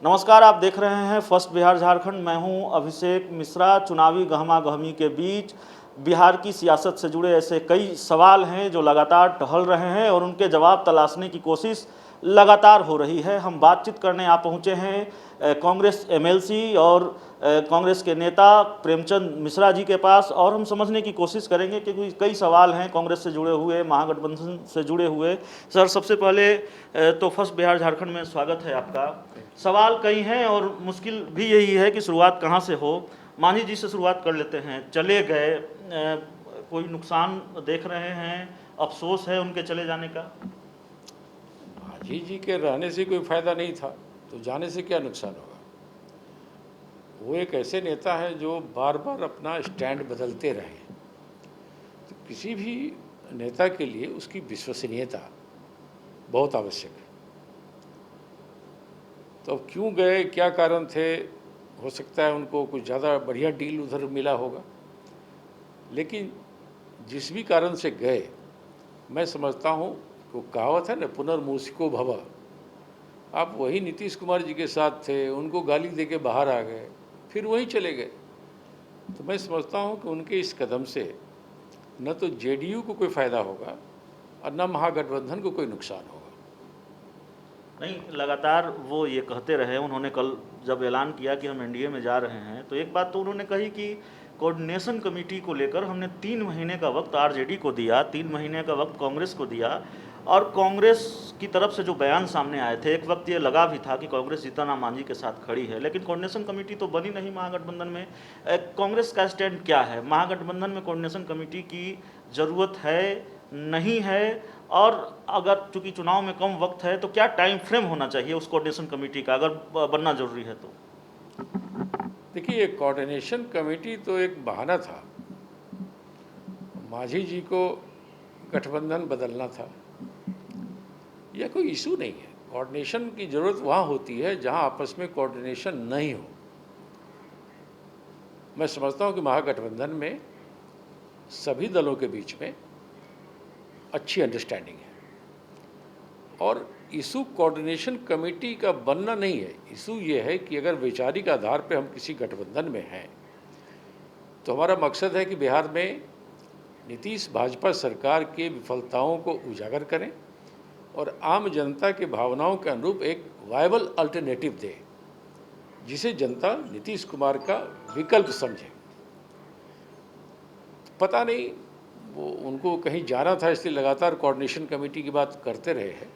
नमस्कार, आप देख रहे हैं फर्स्ट बिहार झारखंड। मैं हूं अभिषेक मिश्रा। चुनावी गहमा-गहमी के बीच बिहार की सियासत से जुड़े ऐसे कई सवाल हैं जो लगातार टहल रहे हैं और उनके जवाब तलाशने की कोशिश लगातार हो रही है। हम बातचीत करने आ पहुंचे हैं कांग्रेस एमएलसी और कांग्रेस के नेता प्रेमचंद मिश्रा जी के पास, और हम समझने की कोशिश करेंगे क्योंकि कई सवाल हैं कांग्रेस से जुड़े हुए, महागठबंधन से जुड़े हुए। सर, सबसे पहले तो फर्स्ट बिहार झारखंड में स्वागत है आपका। सवाल कई हैं और मुश्किल भी यही है कि शुरुआत कहाँ से हो। मांझी जी से शुरुआत कर लेते हैं। चले गए, कोई नुकसान देख रहे हैं, अफसोस है उनके चले जाने का? मांझी जी के रहने से कोई फायदा नहीं था, तो जाने से क्या नुकसान होगा। वो एक ऐसे नेता हैं जो बार बार अपना स्टैंड बदलते रहे। तो किसी भी नेता के लिए उसकी विश्वसनीयता बहुत आवश्यक है। तो अब क्यों गए, क्या कारण थे, हो सकता है उनको कुछ ज़्यादा बढ़िया डील उधर मिला होगा, लेकिन जिस भी कारण से गए, मैं समझता हूँ वो कहावत है ना, पुनर्मूसिको भव। आप वही नीतीश कुमार जी के साथ थे, उनको गाली दे के बाहर आ गए, फिर वहीं चले गए। तो मैं समझता हूँ कि उनके इस कदम से न तो जेडीयू को कोई फ़ायदा होगा और न महागठबंधन को कोई नुकसान होगा। नहीं, लगातार वो ये कहते रहे। उन्होंने कल जब ऐलान किया कि हम एनडीए में जा रहे हैं, तो एक बात तो उन्होंने कही कि कोऑर्डिनेशन कमेटी को लेकर हमने 3 महीने का वक्त आरजेडी को दिया, 3 महीने का वक्त कांग्रेस को दिया, और कांग्रेस की तरफ से जो बयान सामने आए थे, एक वक्त ये लगा भी था कि कांग्रेस जीतन राम मांझी के साथ खड़ी है, लेकिन कोऑर्डिनेशन कमेटी तो बनी नहीं महागठबंधन में। कांग्रेस का स्टैंड क्या है? महागठबंधन में कोऑर्डिनेशन कमेटी की ज़रूरत है, नहीं है? और अगर चूंकि चुनाव में कम वक्त है तो क्या टाइम फ्रेम होना चाहिए उस कोऑर्डिनेशन कमेटी का, अगर बनना जरूरी है तो? देखिए, ये कोऑर्डिनेशन कमेटी तो एक बहाना था। मांझी जी को गठबंधन बदलना था, यह कोई इशू नहीं है। कोऑर्डिनेशन की ज़रूरत वहाँ होती है जहाँ आपस में कोऑर्डिनेशन नहीं हो। मैं समझता हूँ कि महागठबंधन में सभी दलों के बीच में अच्छी अंडरस्टैंडिंग है, और इशू कोऑर्डिनेशन कमेटी का बनना नहीं है। इशू ये है कि अगर वैचारिक आधार पर हम किसी गठबंधन में हैं, तो हमारा मकसद है कि बिहार में नीतीश भाजपा सरकार के विफलताओं को उजागर करें और आम जनता के भावनाओं के अनुरूप एक वायबल अल्टरनेटिव दें, जिसे जनता नीतीश कुमार का विकल्प समझे। पता नहीं वो उनको कहीं जाना था, इसलिए लगातार कोऑर्डिनेशन कमेटी की बात करते रहे हैं।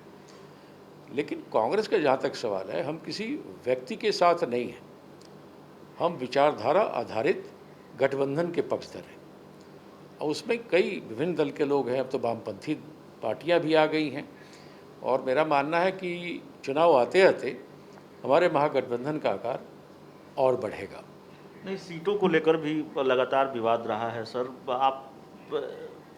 लेकिन कांग्रेस का जहाँ तक सवाल है, हम किसी व्यक्ति के साथ नहीं हैं, हम विचारधारा आधारित गठबंधन के पक्षधर हैं, और उसमें कई विभिन्न दल के लोग हैं। अब तो वामपंथी पार्टियां भी आ गई हैं, और मेरा मानना है कि चुनाव आते आते हमारे महागठबंधन का आकार और बढ़ेगा। नहीं, सीटों को लेकर भी लगातार विवाद रहा है सर। आप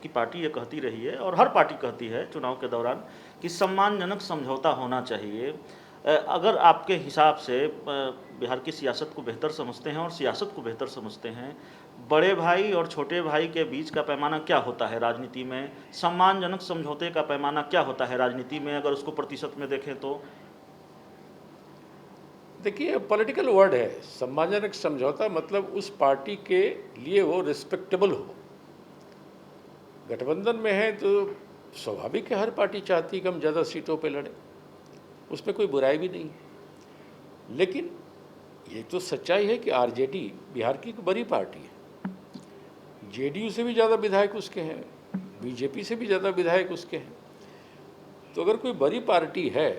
की पार्टी ये कहती रही है और हर पार्टी कहती है चुनाव के दौरान कि सम्मानजनक समझौता होना चाहिए। अगर आपके हिसाब से बिहार की सियासत को बेहतर समझते हैं और सियासत को बेहतर समझते हैं, बड़े भाई और छोटे भाई के बीच का पैमाना क्या होता है राजनीति में? सम्मानजनक समझौते का पैमाना क्या होता है राजनीति में, अगर उसको प्रतिशत में देखें तो? देखिए, पॉलिटिकल वर्ड है। सम्मानजनक समझौता मतलब उस पार्टी के लिए वो रिस्पेक्टेबल हो। गठबंधन में है तो स्वाभाविक है, हर पार्टी चाहती है कि हम ज़्यादा सीटों पे लड़ें, उसमें कोई बुराई भी नहीं है। लेकिन ये तो सच्चाई है कि आरजेडी बिहार की एक बड़ी पार्टी है। जेडीयू से भी ज़्यादा विधायक उसके हैं, बीजेपी से भी ज़्यादा विधायक उसके हैं। तो अगर कोई बड़ी पार्टी है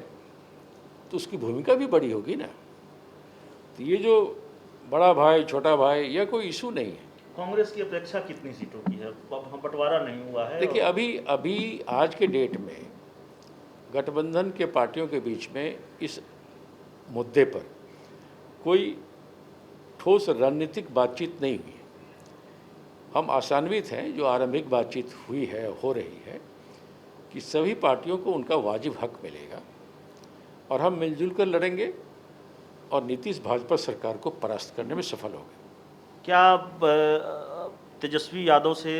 तो उसकी भूमिका भी बड़ी होगी ना। तो ये जो बड़ा भाई छोटा भाई, यह कोई इशू नहीं है। कांग्रेस की अपेक्षा कितनी सीटों की है? अब बंटवारा नहीं हुआ है। देखिए, अभी आज के डेट में गठबंधन के पार्टियों के बीच में इस मुद्दे पर कोई ठोस रणनीतिक बातचीत नहीं हुई है। हम आशान्वित हैं जो आरंभिक बातचीत हुई है, हो रही है, कि सभी पार्टियों को उनका वाजिब हक मिलेगा और हम मिलजुल कर लड़ेंगे और नीतीश भाजपा सरकार को परास्त करने में सफल होंगे। क्या तेजस्वी यादव से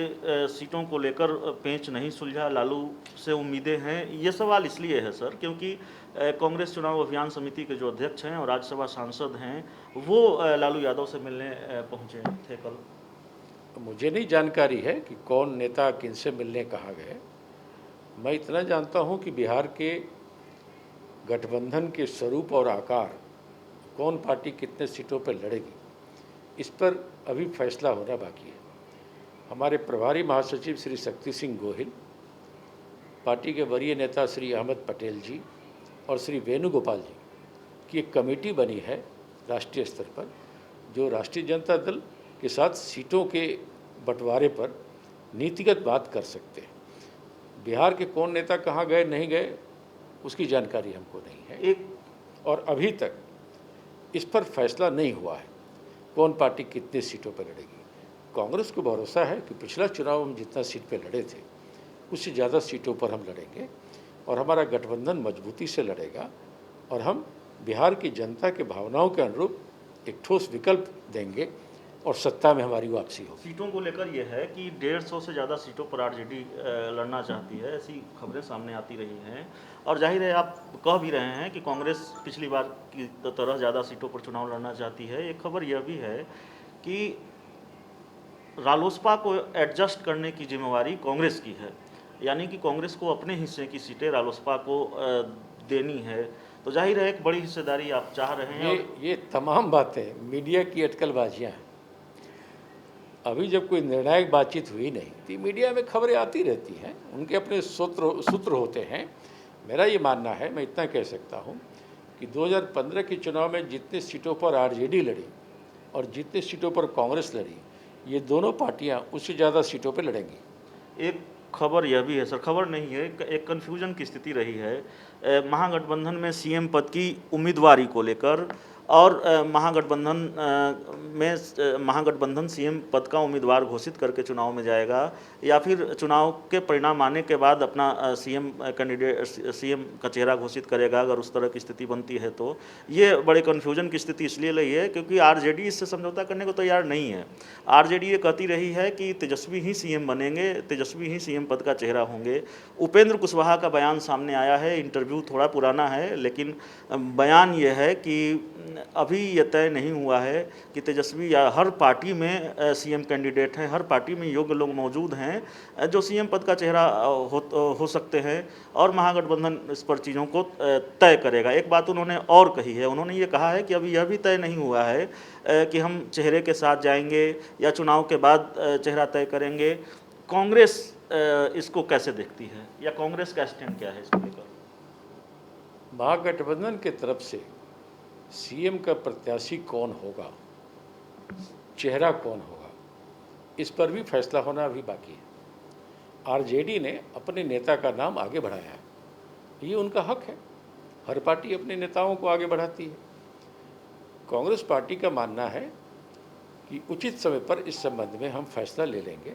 सीटों को लेकर पेंच नहीं सुलझा, लालू से उम्मीदें हैं। ये सवाल इसलिए है सर क्योंकि कांग्रेस चुनाव अभियान समिति के जो अध्यक्ष हैं और राज्यसभा सांसद हैं वो लालू यादव से मिलने पहुंचे थे कल। मुझे नहीं जानकारी है कि कौन नेता किनसे मिलने कहाँ गए। मैं इतना जानता हूँ कि बिहार के गठबंधन के स्वरूप और आकार, कौन पार्टी कितने सीटों पर लड़ेगी, इस पर अभी फैसला होना बाकी है। हमारे प्रभारी महासचिव श्री शक्ति सिंह गोहिल, पार्टी के वरीय नेता श्री अहमद पटेल जी और श्री वेणुगोपाल जी की एक कमेटी बनी है राष्ट्रीय स्तर पर, जो राष्ट्रीय जनता दल के साथ सीटों के बंटवारे पर नीतिगत बात कर सकते हैं। बिहार के कौन नेता कहाँ गए नहीं गए उसकी जानकारी हमको नहीं है और अभी तक इस पर फैसला नहीं हुआ है कौन पार्टी कितने सीटों पर लड़ेगी। कांग्रेस को भरोसा है कि पिछला चुनाव हम जितना सीट पे लड़े थे उससे ज़्यादा सीटों पर हम लड़ेंगे और हमारा गठबंधन मजबूती से लड़ेगा और हम बिहार की जनता के भावनाओं के अनुरूप एक ठोस विकल्प देंगे और सत्ता में हमारी वापसी होगी। सीटों को लेकर यह है कि 150 से ज़्यादा सीटों पर आरजेडी लड़ना चाहती है, ऐसी खबरें सामने आती रही हैं और जाहिर है आप कह भी रहे हैं कि कांग्रेस पिछली बार की तरह ज़्यादा सीटों पर चुनाव लड़ना चाहती है। एक खबर यह भी है कि रालोसपा को एडजस्ट करने की जिम्मेवारी कांग्रेस की है, यानी कि कांग्रेस को अपने हिस्से की सीटें रालोसपा को देनी है। तो जाहिर है एक बड़ी हिस्सेदारी आप चाह रहे हैं। ये तमाम बातें मीडिया की अटकलबाजियाँ हैं। अभी जब कोई निर्णायक बातचीत हुई नहीं थी, मीडिया में खबरें आती रहती हैं, उनके अपने सूत्र होते हैं। मेरा ये मानना है, मैं इतना कह सकता हूँ कि 2015 के चुनाव में जितने सीटों पर आरजेडी लड़ी और जितने सीटों पर कांग्रेस लड़ी, ये दोनों पार्टियाँ उससे ज़्यादा सीटों पर लड़ेंगी। एक खबर यह भी है सर, खबर नहीं है, एक कन्फ्यूजन की स्थिति रही है महागठबंधन में सीएम पद की उम्मीदवारी को लेकर और महागठबंधन सीएम पद का उम्मीदवार घोषित करके चुनाव में जाएगा या फिर चुनाव के परिणाम आने के बाद अपना सीएम का चेहरा घोषित करेगा। अगर उस तरह की स्थिति बनती है तो ये बड़े कन्फ्यूजन की स्थिति इसलिए रही है क्योंकि आरजेडी इससे समझौता करने को तैयार नहीं है। आरजेडी ये कहती रही है कि तेजस्वी ही सीएम बनेंगे, तेजस्वी ही सीएम पद का चेहरा होंगे। उपेंद्र कुशवाहा का बयान सामने आया है, इंटरव्यू थोड़ा पुराना है लेकिन बयान ये है कि अभी यह तय नहीं हुआ है कि तेजस्वी या हर पार्टी में सीएम कैंडिडेट हैं, हर पार्टी में योग्य लोग मौजूद हैं जो सीएम पद का चेहरा हो सकते हैं और महागठबंधन इस पर चीज़ों को तय करेगा। एक बात उन्होंने और कही है, उन्होंने ये कहा है कि अभी यह भी तय नहीं हुआ है कि हम चेहरे के साथ जाएंगे या चुनाव के बाद चेहरा तय करेंगे। कांग्रेस इसको कैसे देखती है या कांग्रेस का स्टैंड क्या है इसको लेकर? महागठबंधन की तरफ से सीएम का प्रत्याशी कौन होगा, चेहरा कौन होगा, इस पर भी फैसला होना अभी बाकी है। आरजेडी ने अपने नेता का नाम आगे बढ़ाया है, ये उनका हक है। हर पार्टी अपने नेताओं को आगे बढ़ाती है। कांग्रेस पार्टी का मानना है कि उचित समय पर इस संबंध में हम फैसला ले लेंगे।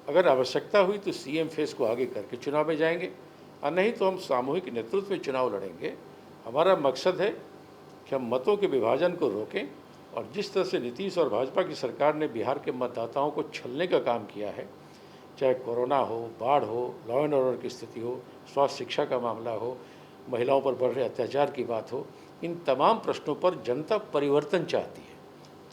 अगर आवश्यकता हुई तो सीएम फेस को आगे करके चुनाव में जाएंगे और नहीं तो हम सामूहिक नेतृत्व में चुनाव लड़ेंगे। हमारा मकसद है कि हम मतों के विभाजन को रोकें और जिस तरह से नीतीश और भाजपा की सरकार ने बिहार के मतदाताओं को छलने का काम किया है, चाहे कोरोना हो, बाढ़ हो, लॉ एंड ऑर्डर की स्थिति हो, स्वास्थ्य शिक्षा का मामला हो, महिलाओं पर बढ़ रहे अत्याचार की बात हो, इन तमाम प्रश्नों पर जनता परिवर्तन चाहती है।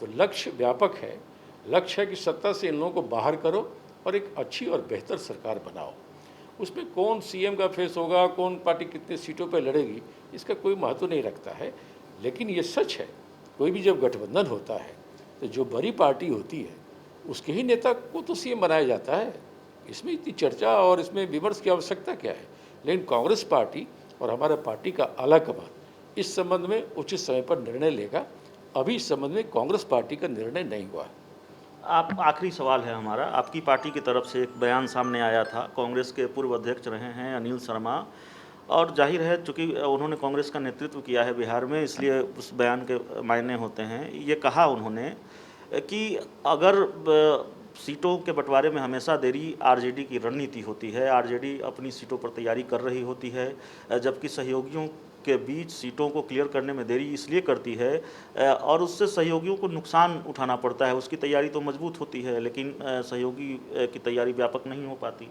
तो लक्ष्य व्यापक है। लक्ष्य है कि सत्ता से इन लोगों को बाहर करो और एक अच्छी और बेहतर सरकार बनाओ। उसमें कौन सीएम का फेस होगा, कौन पार्टी कितने सीटों पर लड़ेगी, इसका कोई महत्व नहीं रखता है। लेकिन ये सच है, कोई भी जब गठबंधन होता है तो जो बड़ी पार्टी होती है उसके ही नेता को तो सीएम बनाया जाता है। इसमें इतनी चर्चा और इसमें विमर्श की आवश्यकता क्या है? लेकिन कांग्रेस पार्टी और हमारा पार्टी का आला कमान इस संबंध में उचित समय पर निर्णय लेगा। अभी इस संबंध में कांग्रेस पार्टी का निर्णय नहीं हुआ है। आप आखिरी सवाल है हमारा, आपकी पार्टी की तरफ से एक बयान सामने आया था, कांग्रेस के पूर्व अध्यक्ष रहे हैं अनिल शर्मा, और जाहिर है चूँकि उन्होंने कांग्रेस का नेतृत्व किया है बिहार में इसलिए उस बयान के मायने होते हैं। ये कहा उन्होंने कि अगर सीटों के बंटवारे में हमेशा देरी आरजेडी की रणनीति होती है, आरजेडी अपनी सीटों पर तैयारी कर रही होती है जबकि सहयोगियों के बीच सीटों को क्लियर करने में देरी इसलिए करती है और उससे सहयोगियों को नुकसान उठाना पड़ता है। उसकी तैयारी तो मजबूत होती है, लेकिन सहयोगी की तैयारी व्यापक नहीं हो पाती।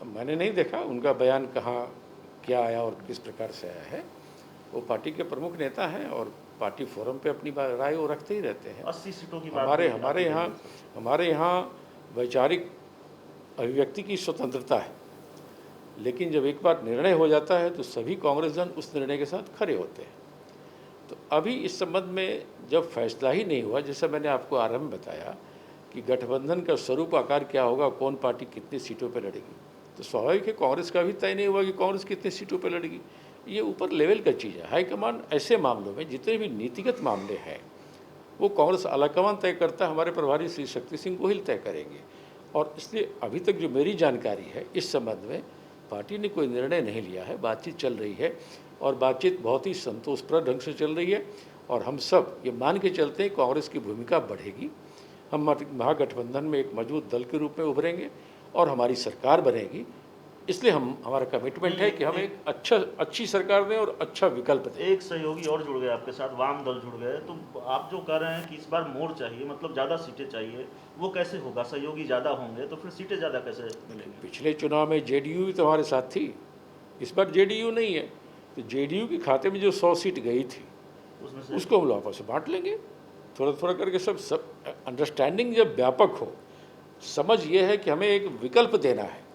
मैंने नहीं देखा उनका बयान कहाँ क्या आया और किस प्रकार से आया है। वो पार्टी के प्रमुख नेता हैं और पार्टी फोरम पे अपनी राय वो रखते ही रहते हैं। 80 सीटों की बात हमारे यहाँ वैचारिक अभिव्यक्ति की स्वतंत्रता है, लेकिन जब एक बार निर्णय हो जाता है तो सभी कांग्रेसजन उस निर्णय के साथ खड़े होते हैं। तो अभी इस संबंध में जब फैसला ही नहीं हुआ, जैसा मैंने आपको आरंभ में बताया कि गठबंधन का स्वरूप आकार क्या होगा, कौन पार्टी कितनी सीटों पर लड़ेगी, तो स्वाभाविक है कांग्रेस का भी तय नहीं हुआ कि कांग्रेस कितनी सीटों पर लड़ेगी। ये ऊपर लेवल का चीज़ है। हाईकमान ऐसे मामलों में, जितने भी नीतिगत मामले हैं, वो कांग्रेस आलाकमान तय करता है, हमारे प्रभारी श्री शक्ति सिंह गोहिल तय करेंगे। और इसलिए अभी तक जो मेरी जानकारी है इस संबंध में पार्टी ने कोई निर्णय नहीं लिया है। बातचीत चल रही है और बातचीत बहुत ही संतोषप्रद ढंग से चल रही है और हम सब ये मान के चलते हैं कांग्रेस की भूमिका बढ़ेगी। हम महागठबंधन में एक मजबूत दल के रूप में उभरेंगे और हमारी सरकार बनेगी। इसलिए हमारा कमिटमेंट है कि हम एक अच्छी सरकार दें और अच्छा विकल्प दें। एक सहयोगी और जुड़ गए आपके साथ, वाम दल जुड़ गए, तो आप जो कह रहे हैं कि इस बार मोड़ चाहिए, मतलब ज़्यादा सीटें चाहिए, वो कैसे होगा? सहयोगी ज़्यादा होंगे तो फिर सीटें ज़्यादा कैसे मिलेंगी? पिछले चुनाव में जेडीयू भी तो हमारे साथ थी, इस बार जेडीयू नहीं है, तो जेडीयू के खाते में जो 100 सीट गई थी उसको हम आपस में बांट लेंगे थोड़ा थोड़ा करके। सब अंडरस्टैंडिंग जब व्यापक हो, समझ ये है कि हमें एक विकल्प देना है,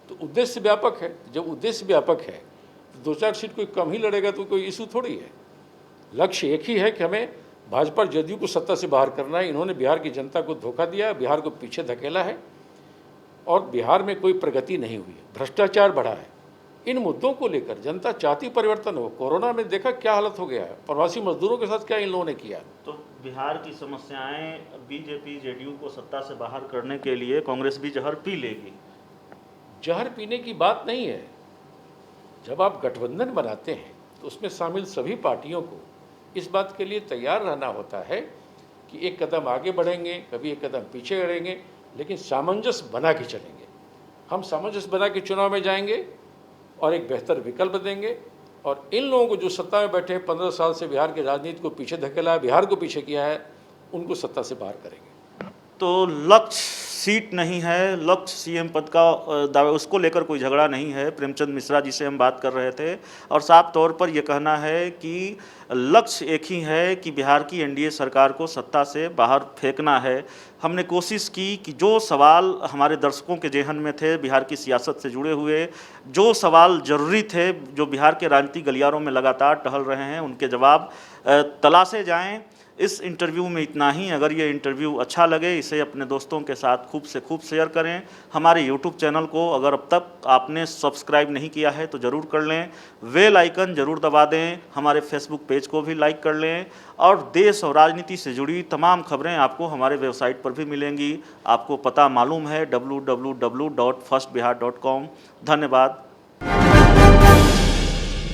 तो उद्देश्य व्यापक है। जब उद्देश्य व्यापक है तो 2-4 सीट कोई कम ही लड़ेगा तो कोई इशू थोड़ी है। लक्ष्य एक ही है कि हमें भाजपा जदयू को सत्ता से बाहर करना है। इन्होंने बिहार की जनता को धोखा दिया, बिहार को पीछे धकेला है और बिहार में कोई प्रगति नहीं हुई है, भ्रष्टाचार बढ़ा है। इन मुद्दों को लेकर जनता चाहती परिवर्तन हो। कोरोना में देखा क्या हालत हो गया है, प्रवासी मजदूरों के साथ क्या इन लोगों ने किया। तो बिहार की समस्याएं बीजेपी जेडीयू को सत्ता से बाहर करने के लिए कांग्रेस भी जहर पी लेगी? जहर पीने की बात नहीं है। जब आप गठबंधन बनाते हैं तो उसमें शामिल सभी पार्टियों को इस बात के लिए तैयार रहना होता है कि एक कदम आगे बढ़ेंगे, कभी एक कदम पीछे बढ़ेंगे, लेकिन सामंजस्य बना के चलेंगे। हम सामंजस्य बना के चुनाव में जाएंगे और एक बेहतर विकल्प देंगे। और इन लोगों को जो सत्ता में बैठे 15 साल से बिहार की राजनीति को पीछे धकेला है, बिहार को पीछे किया है, उनको सत्ता से बाहर करेंगे। तो लक्ष्य सीट नहीं है, लक्ष्य सीएम पद का दावा, उसको लेकर कोई झगड़ा नहीं है। प्रेमचंद मिश्रा जी से हम बात कर रहे थे और साफ तौर पर यह कहना है कि लक्ष्य एक ही है कि बिहार की एनडीए सरकार को सत्ता से बाहर फेंकना है। हमने कोशिश की कि जो सवाल हमारे दर्शकों के जेहन में थे, बिहार की सियासत से जुड़े हुए जो सवाल ज़रूरी थे, जो बिहार के राजनीतिक गलियारों में लगातार टहल रहे हैं, उनके जवाब तलाशे जाएँ। इस इंटरव्यू में इतना ही। अगर ये इंटरव्यू अच्छा लगे, इसे अपने दोस्तों के साथ खूब से खूब शेयर करें। हमारे यूट्यूब चैनल को अगर अब तक आपने सब्सक्राइब नहीं किया है तो ज़रूर कर लें, बेल आइकन ज़रूर दबा दें, हमारे फेसबुक पेज को भी लाइक कर लें और देश और राजनीति से जुड़ी तमाम खबरें आपको हमारे वेबसाइट पर भी मिलेंगी। आपको पता मालूम है www.firstbihar.com। धन्यवाद।